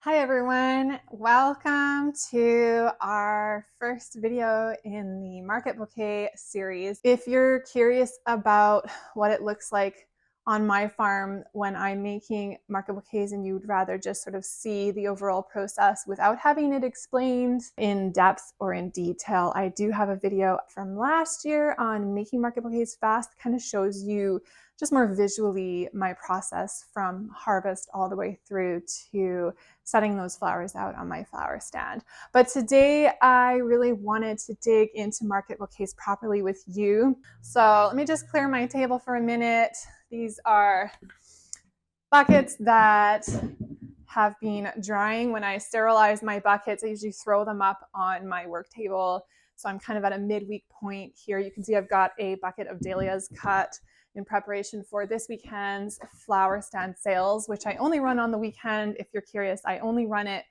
Hi everyone, welcome to our first video in the Market Bouquet series. If you're curious about what it looks like on my farm when I'm making market bouquets and you'd rather just sort of see the overall process without having it explained in depth or in detail, I do have a video from last year on Making Market Bouquets Fast. Kind of shows you just more visually my process from harvest all the way through to setting those flowers out on my flower stand. But today I really wanted to dig into market bouquets properly with you. So let me just clear my table for a minute. These are buckets that have been drying. When I sterilize my buckets, I usually throw them up on my work table. So I'm kind of at a midweek point here. You can see I've got a bucket of dahlias cut in preparation for this weekend's flower stand sales, which I only run on the weekend. If you're curious, I only run it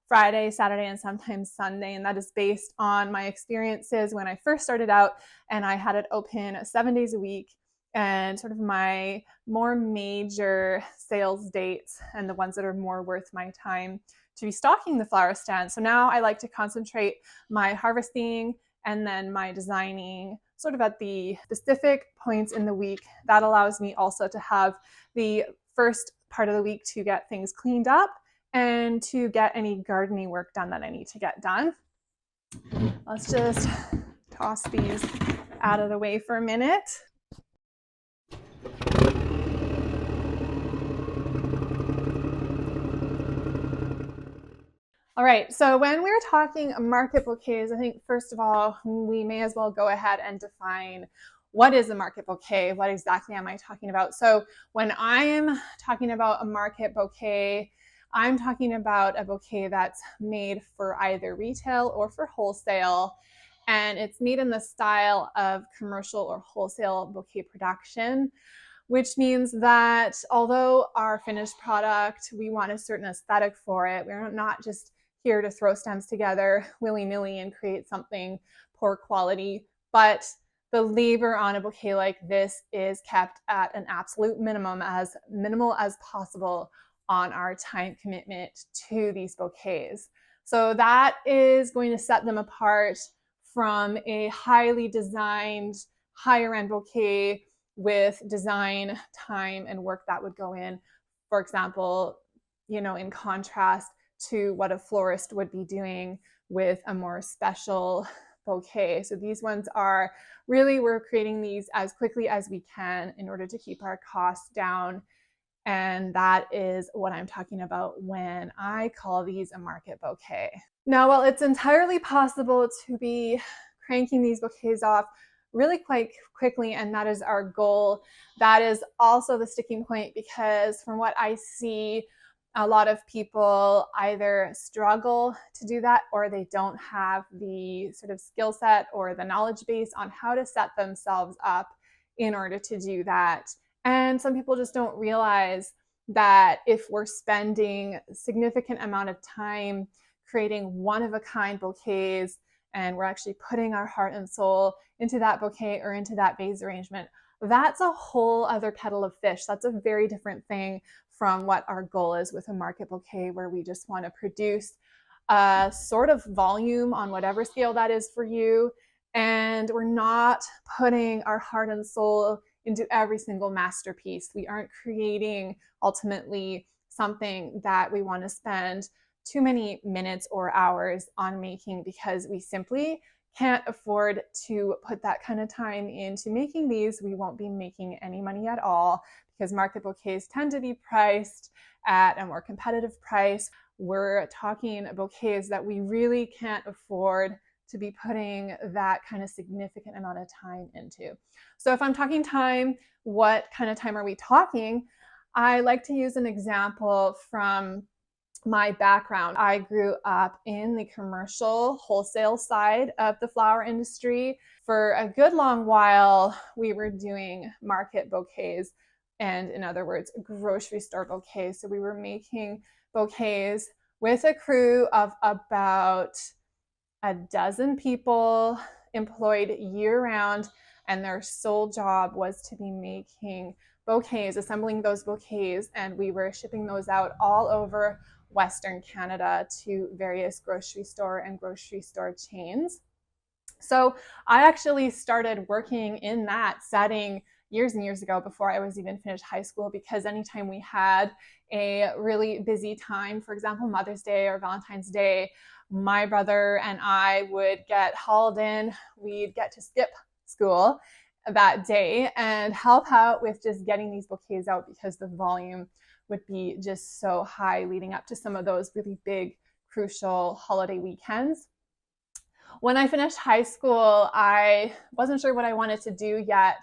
Friday, Saturday, and sometimes Sunday. And that is based on my experiences when I first started out and I had it open 7 days a week, and sort of my more major sales dates and the ones that are more worth my time to be stocking the flower stand. So now I like to concentrate my harvesting and then my designing sort of at the specific points in the week. That allows me also to have the first part of the week to get things cleaned up and to get any gardening work done that I need to get done. Let's just toss these out of the way for a minute. All right, so when we're talking market bouquets, I think first of all, we may as well go ahead and define what is a market bouquet? What exactly am I talking about? So when I am talking about a market bouquet, I'm talking about a bouquet that's made for either retail or for wholesale, and it's made in the style of commercial or wholesale bouquet production, which means that although our finished product, we want a certain aesthetic for it, we're not just here to throw stems together willy-nilly and create something poor quality, but the labor on a bouquet like this is kept at an absolute minimum, as minimal as possible on our time commitment to these bouquets. So that is going to set them apart from a highly designed, higher end bouquet with design, time, and work that would go in. For example, in contrast to what a florist would be doing with a more special bouquet. So these ones are really, we're creating these as quickly as we can in order to keep our costs down. And that is what I'm talking about when I call these a market bouquet. Now, while it's entirely possible to be cranking these bouquets off really quite quickly, and that is our goal, that is also the sticking point, because from what I see, a lot of people either struggle to do that or they don't have the sort of skill set or the knowledge base on how to set themselves up in order to do that. And some people just don't realize that if we're spending a significant amount of time creating one-of-a-kind bouquets and we're actually putting our heart and soul into that bouquet or into that vase arrangement, that's a whole other kettle of fish. That's a very different thing from what our goal is with a market bouquet, where we just want to produce a sort of volume on whatever scale that is for you. And we're not putting our heart and soul into every single masterpiece. We aren't creating ultimately something that we want to spend too many minutes or hours on making, because we simply can't afford to put that kind of time into making these. We won't be making any money at all, because market bouquets tend to be priced at a more competitive price. We're talking bouquets that we really can't afford to be putting that kind of significant amount of time into. So if I'm talking time, what kind of time are we talking? I like to use an example from my background. I grew up in the commercial wholesale side of the flower industry. For a good long while, we were doing market bouquets, and in other words, grocery store bouquets. So we were making bouquets with a crew of about a dozen people employed year-round, and their sole job was to be making bouquets, assembling those bouquets, and we were shipping those out all over Western Canada to various grocery store and grocery store chains. So I actually started working in that setting years and years ago before I was even finished high school, because anytime we had a really busy time, for example, Mother's Day or Valentine's Day, my brother and I would get hauled in. We'd get to skip school that day and help out with just getting these bouquets out, because the volume would be just so high leading up to some of those really big, crucial holiday weekends. When I finished high school, I wasn't sure what I wanted to do yet.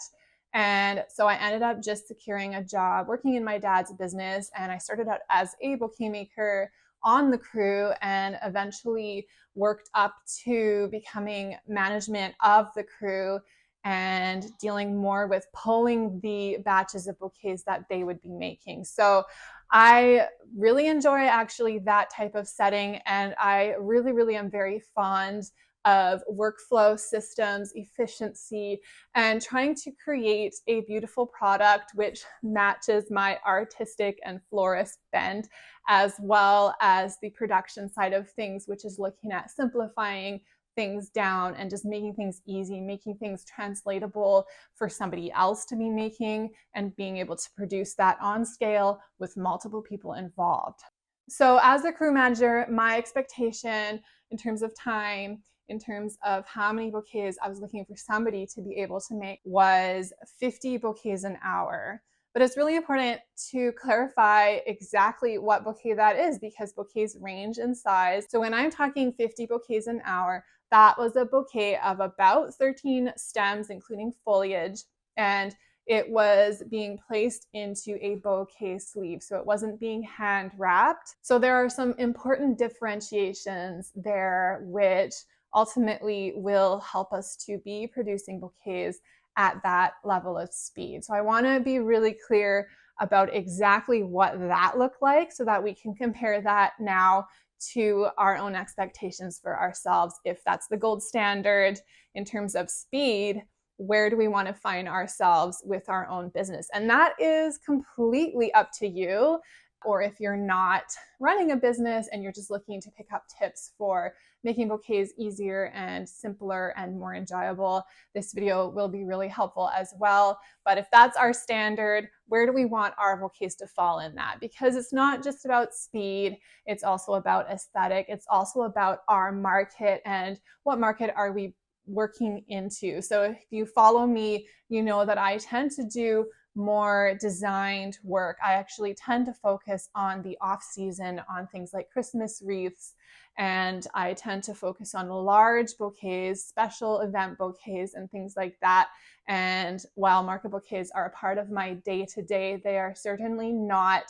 And so I ended up just securing a job working in my dad's business. And I started out as a bouquet maker on the crew and eventually worked up to becoming management of the crew and dealing more with pulling the batches of bouquets that they would be making. So I really enjoy actually that type of setting, and I really am very fond of workflow systems, efficiency, and trying to create a beautiful product which matches my artistic and florist bent, as well as the production side of things, which is looking at simplifying things down and just making things easy, making things translatable for somebody else to be making, and being able to produce that on scale with multiple people involved. So as a crew manager, my expectation in terms of time, in terms of how many bouquets I was looking for somebody to be able to make, was 50 bouquets an hour. But it's really important to clarify exactly what bouquet that is, because bouquets range in size. So when I'm talking 50 bouquets an hour, that was a bouquet of about 13 stems, including foliage, and it was being placed into a bouquet sleeve. So it wasn't being hand wrapped. So there are some important differentiations there, which ultimately will help us to be producing bouquets at that level of speed. So I want to be really clear about exactly what that looked like, so that we can compare that now to our own expectations for ourselves. If that's the gold standard in terms of speed, where do we want to find ourselves with our own business? And that is completely up to you. Or if you're not running a business and you're just looking to pick up tips for making bouquets easier and simpler and more enjoyable, this video will be really helpful as well. But if that's our standard, where do we want our bouquets to fall in that? Because it's not just about speed, it's also about aesthetic. It's also about our market and what market are we working into. So if you follow me, you know that I tend to do more designed work. I actually tend to focus on the off season, on things like Christmas wreaths, and I tend to focus on large bouquets, special event bouquets, and things like that. And while market bouquets are a part of my day-to-day, they are certainly not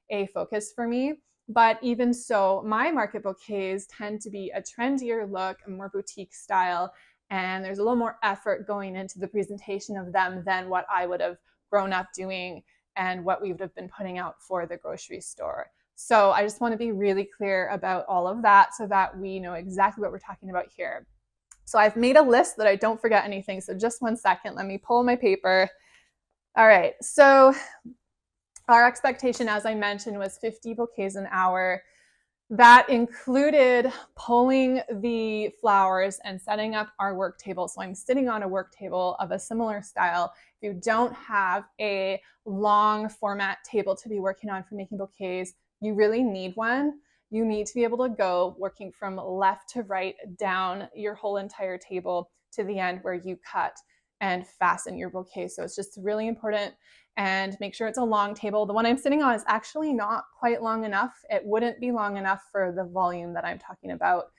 a focus for me. But even so, my market bouquets tend to be a trendier look, a more boutique style, and there's a little more effort going into the presentation of them than what I would have grown up doing and what we would have been putting out for the grocery store. So I just want to be really clear about all of that so that we know exactly what we're talking about here. So I've made a list that I don't forget anything. So just one second, let me pull my paper. All right, so our expectation, as I mentioned, was 50 bouquets an hour. That included pulling the flowers and setting up our work table. So I'm sitting on a work table of a similar style. If you don't have a long format table to be working on for making bouquets, you really need one. You need to be able to go working from left to right down your whole entire table to the end where you cut and fasten your bouquet. So it's just really important. And make sure it's a long table. The one I'm sitting on is actually not quite long enough. It wouldn't be long enough for the volume that I'm talking about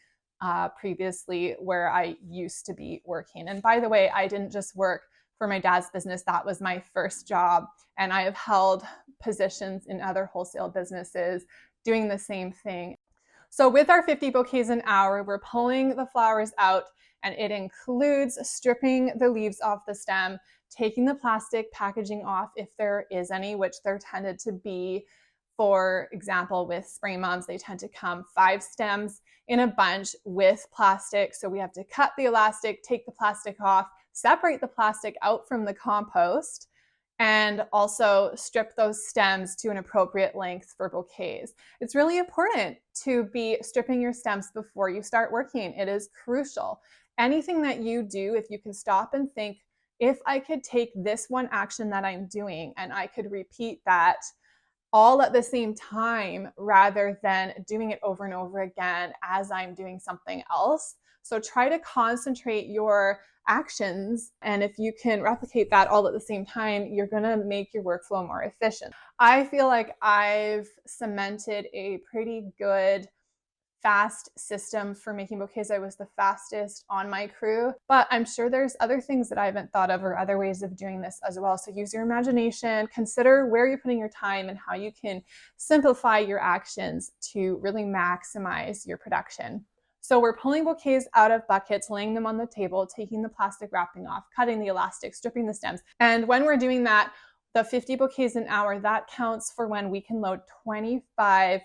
previously, where I used to be working. And by the way, I didn't just work for my dad's business. That was my first job. And I have held positions in other wholesale businesses doing the same thing. So with our 50 bouquets an hour, we're pulling the flowers out, and it includes stripping the leaves off the stem, taking the plastic packaging off if there is any, which there tended to be. For example, with spray mums, they tend to come 5 stems in a bunch with plastic. So we have to cut the elastic, take the plastic off, separate the plastic out from the compost, and also strip those stems to an appropriate length for bouquets. It's really important to be stripping your stems before you start working. It is crucial. Anything that you do, if you can stop and think, if I could take this one action that I'm doing and I could repeat that all at the same time rather than doing it over and over again as I'm doing something else. So try to concentrate your actions, and if you can replicate that all at the same time, you're going to make your workflow more efficient. I feel like I've cemented a pretty good fast system for making bouquets. I was the fastest on my crew, but I'm sure there's other things that I haven't thought of or other ways of doing this as well. So use your imagination, consider where you're putting your time and how you can simplify your actions to really maximize your production. So we're pulling bouquets out of buckets, laying them on the table, taking the plastic wrapping off, cutting the elastic, stripping the stems. And when we're doing that, the 50 bouquets an hour, that counts for when we can load 25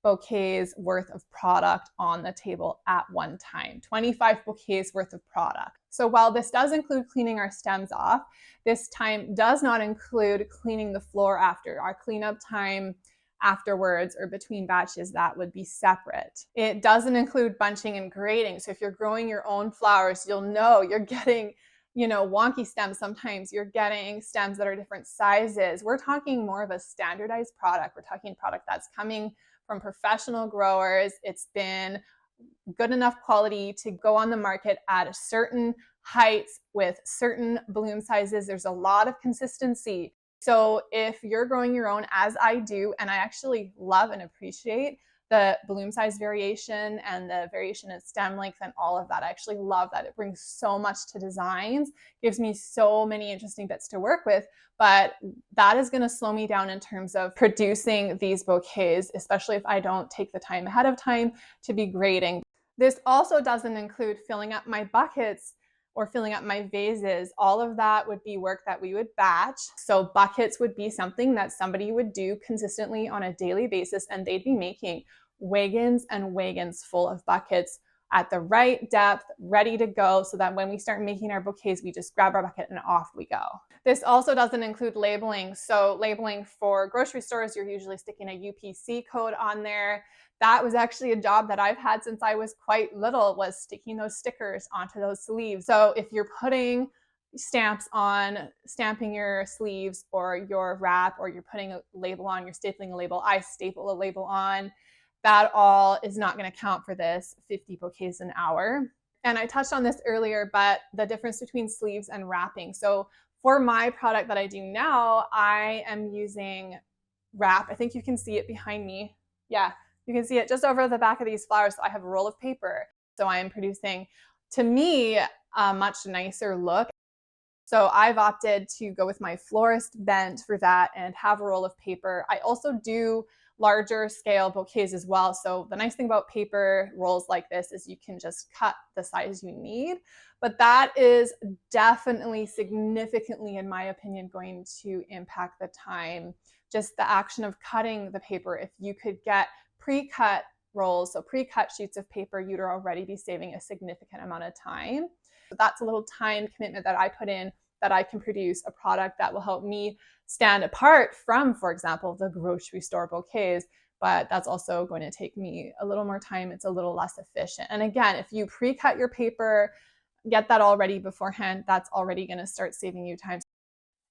bouquets worth of product on the table at one time, 25 bouquets worth of product. So while this does include cleaning our stems off, this time does not include cleaning the floor after. Our cleanup time afterwards or between batches, that would be separate. It doesn't include bunching and grading. So if you're growing your own flowers, you'll know you're getting wonky stems. Sometimes you're getting stems that are different sizes. We're talking more of a standardized product. We're talking product that's coming from professional growers. It's been good enough quality to go on the market at a certain heights with certain bloom sizes. There's a lot of consistency. So if you're growing your own, as I do, and I actually love and appreciate the bloom size variation and the variation in stem length and all of that. I actually love that. It brings so much to designs, gives me so many interesting bits to work with, but that is going to slow me down in terms of producing these bouquets, especially if I don't take the time ahead of time to be grading. This also doesn't include filling up my buckets or filling up my vases. All of that would be work that we would batch. So buckets would be something that somebody would do consistently on a daily basis, and they'd be making wagons and wagons full of buckets at the right depth, ready to go, so that when we start making our bouquets, we just grab our bucket and off we go. This also doesn't include labeling. So labeling for grocery stores, you're usually sticking a UPC code on there. That was actually a job that I've had since I was quite little, was sticking those stickers onto those sleeves. So if you're putting stamps on, stamping your sleeves or your wrap, or you're putting a label on, you're stapling a label, I staple a label on, that all is not going to count for this 50 bouquets an hour. And I touched on this earlier, but the difference between sleeves and wrapping. So for my product that I do now, I am using wrap. I think you can see it behind me. Yeah, you can see it just over the back of these flowers. So I have a roll of paper. So I am producing, to me, a much nicer look. So I've opted to go with my florist bent for that and have a roll of paper. I also do larger scale bouquets as well. So the nice thing about paper rolls like this is you can just cut the size you need. But that is definitely significantly, in my opinion, going to impact the time. Just the action of cutting the paper. If you could get pre-cut rolls, so pre-cut sheets of paper, you'd already be saving a significant amount of time. So that's a little time commitment that I put in, that I can produce a product that will help me stand apart from, for example, the grocery store bouquets. But that's also going to take me a little more time. It's a little less efficient. And again, if you pre-cut your paper, get that all ready beforehand, that's already going to start saving you time.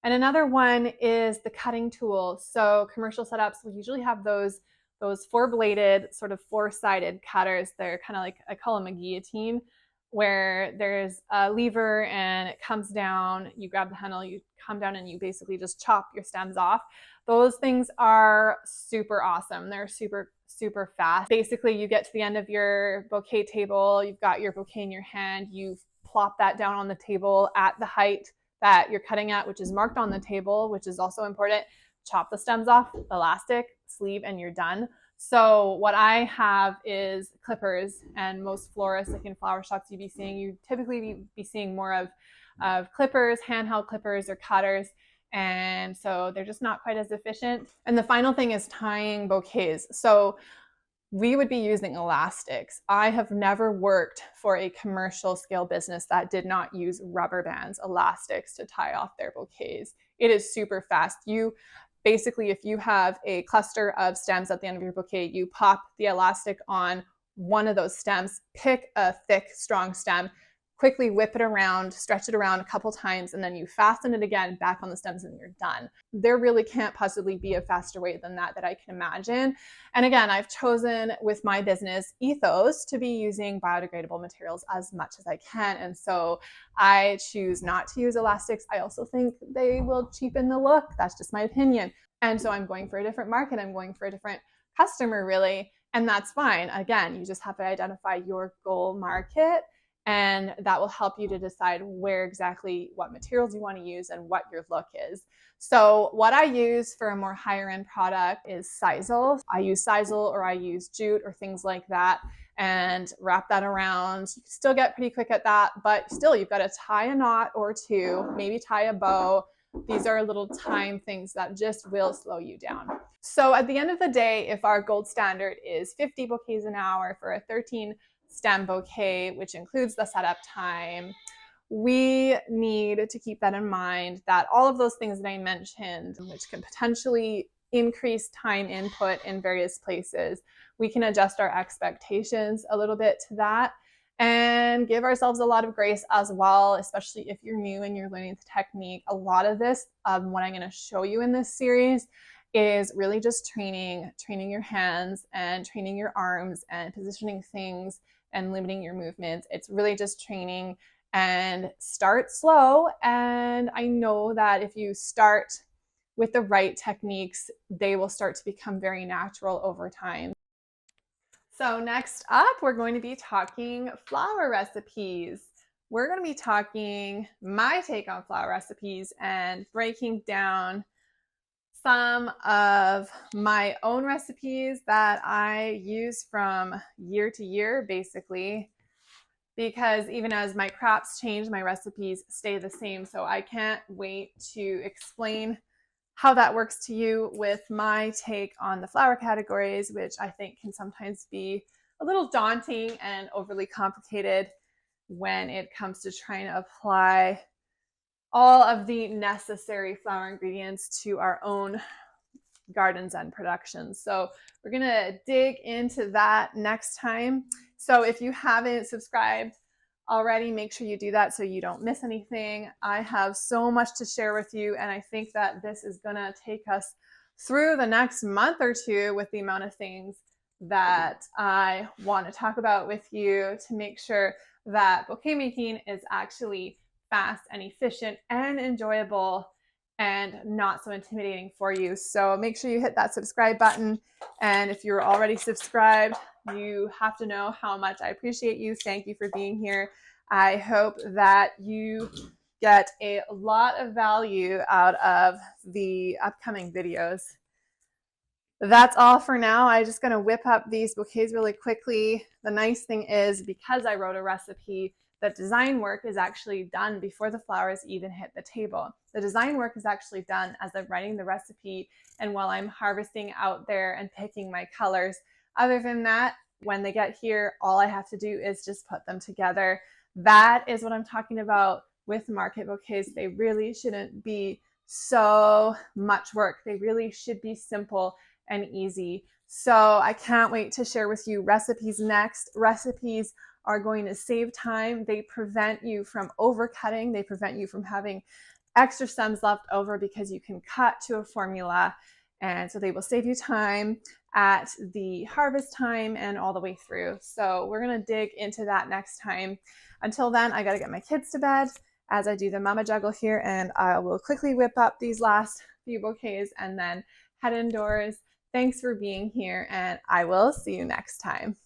And another one is the cutting tool. So commercial setups will usually have those four-bladed, sort of four-sided cutters. They're kind of like, I call them a guillotine, where there's a lever and it comes down, you grab the handle, you come down and you basically just chop your stems off. Those things are super awesome. They're super, super fast. Basically, you get to the end of your bouquet table, you've got your bouquet in your hand, you plop that down on the table at the height that you're cutting at, which is marked on the table, which is also important. Chop the stems off, elastic, sleeve, and you're done. So what I have is clippers, and most florists, like in flower shops, you typically be seeing more of clippers, handheld clippers or cutters. And so they're just not quite as efficient. And the final thing is tying bouquets. So we would be using elastics. I have never worked for a commercial scale business that did not use rubber bands, elastics, to tie off their bouquets. It is super fast. You basically, if you have a cluster of stems at the end of your bouquet, you pop the elastic on one of those stems, pick a thick, strong stem, quickly whip it around, stretch it around a couple times, and then you fasten it again back on the stems and you're done. There really can't possibly be a faster way than that I can imagine. And again, I've chosen with my business ethos to be using biodegradable materials as much as I can. And so I choose not to use elastics. I also think they will cheapen the look. That's just my opinion. And so I'm going for a different market. I'm going for a different customer, really. And that's fine. Again, you just have to identify your goal market, and that will help you to decide where exactly what materials you want to use and what your look is. So what I use for a more higher end product is sisal. I use sisal, or I use jute or things like that, and wrap that around. You can still get pretty quick at that, but still you've got to tie a knot or two, maybe tie a bow. These are little time things that just will slow you down. So at the end of the day, if our gold standard is 50 bouquets an hour for a 13 stem bouquet, which includes the setup time, we need to keep that in mind, that all of those things that I mentioned, which can potentially increase time input in various places, we can adjust our expectations a little bit to that and give ourselves a lot of grace as well, especially if you're new and you're learning the technique. A lot of this, what I'm going to show you in this series, is really just training your hands and training your arms and positioning things and limiting your movements. It's really just training, and start slow. And I know that if you start with the right techniques, they will start to become very natural over time. So next up, we're going to be talking flower recipes. We're going to be talking my take on flower recipes and breaking down some of my own recipes that I use from year to year, basically, because even as my crops change, my recipes stay the same. So I can't wait to explain how that works to you with my take on the flower categories, which I think can sometimes be a little daunting and overly complicated when it comes to trying to apply all of the necessary flower ingredients to our own gardens and productions. So we're gonna dig into that next time. So if you haven't subscribed already, make sure you do that so you don't miss anything. I have so much to share with you, and I think that this is gonna take us through the next month or two with the amount of things that I want to talk about with you to make sure that bouquet making is actually fast and efficient and enjoyable and not so intimidating for you. So make sure you hit that subscribe button. And if you're already subscribed, you have to know how much I appreciate you. Thank you for being here. I hope that you get a lot of value out of the upcoming videos. That's all for now. I'm just going to whip up these bouquets really quickly. The nice thing is, because I wrote a recipe, the design work is actually done before the flowers even hit the table. The design work is actually done as I'm writing the recipe and while I'm harvesting out there and picking my colors. Other than that, when they get here, all I have to do is just put them together. That is what I'm talking about with market bouquets. They really shouldn't be so much work. They really should be simple and easy. So I can't wait to share with you recipes next. Recipes are going to save time. They prevent you from overcutting. They prevent you from having extra stems left over because you can cut to a formula. And so they will save you time at the harvest time and all the way through. So we're going to dig into that next time. Until then, I got to get my kids to bed as I do the mama juggle here, and I will quickly whip up these last few bouquets and then head indoors. Thanks for being here, and I will see you next time.